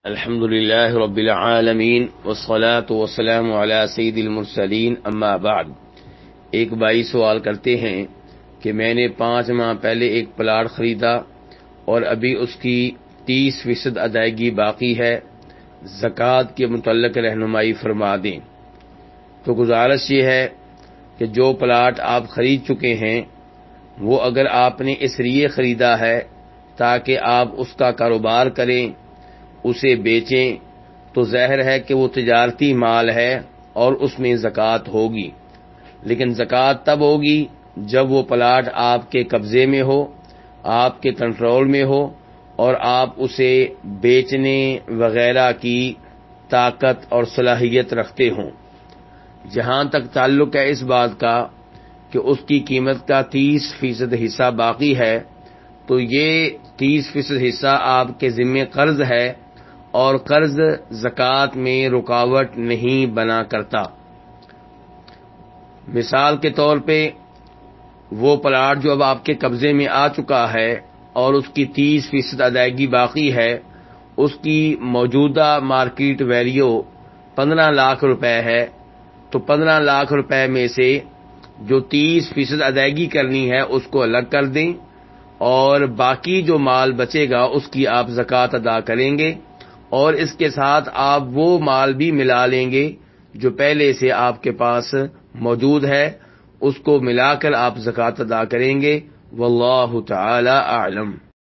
الحمد للہ رب العالمین والصلاة والسلام علی سید المرسلین اما بعد۔ ایک بھائی سوال کرتے ہیں کہ میں نے 5 ماہ پہلے ایک پلاٹ خریدا اور ابھی اس کی 30% ادائیگی باقی ہے، زکوٰۃ کے متعلق رہنمائی فرما دیں۔ تو گزارش یہ ہے کہ جو پلاٹ آپ خرید چکے ہیں وہ اگر آپ نے اس لیے خریدا ہے تاکہ آپ اس کا کاروبار کریں، اسے بیچیں، تو ظاہر ہے کہ وہ تجارتی مال ہے اور اس میں زکوٰۃ ہوگی، لیکن زکوٰۃ تب ہوگی جب وہ پلاٹ آپ کے قبضے میں ہو، آپ کے کنٹرول میں ہو اور آپ اسے بیچنے وغیرہ کی طاقت اور صلاحیت رکھتے ہوں۔ جہاں تک تعلق ہے اس بات کا کہ اس کی قیمت کا 30% حصہ باقی ہے، تو یہ 30% حصہ آپ کے ذمے قرض ہے اور قرض زکوٰۃ میں رکاوٹ نہیں بنا کرتا۔ مثال کے طور پہ وہ پلاٹ جو اب آپ کے قبضے میں آ چکا ہے اور اس کی 30% ادائیگی باقی ہے، اس کی موجودہ مارکیٹ ویلیو 15 لاکھ روپے ہے، تو 15 لاکھ روپے میں سے جو 30% ادائیگی کرنی ہے اس کو الگ کر دیں اور باقی جو مال بچے گا اس کی آپ زکوٰۃ ادا کریں گے، اور اس کے ساتھ آپ وہ مال بھی ملا لیں گے جو پہلے سے آپ کے پاس موجود ہے، اس کو ملا کر آپ زکوٰۃ ادا کریں گے۔ واللہ تعالی اعلم۔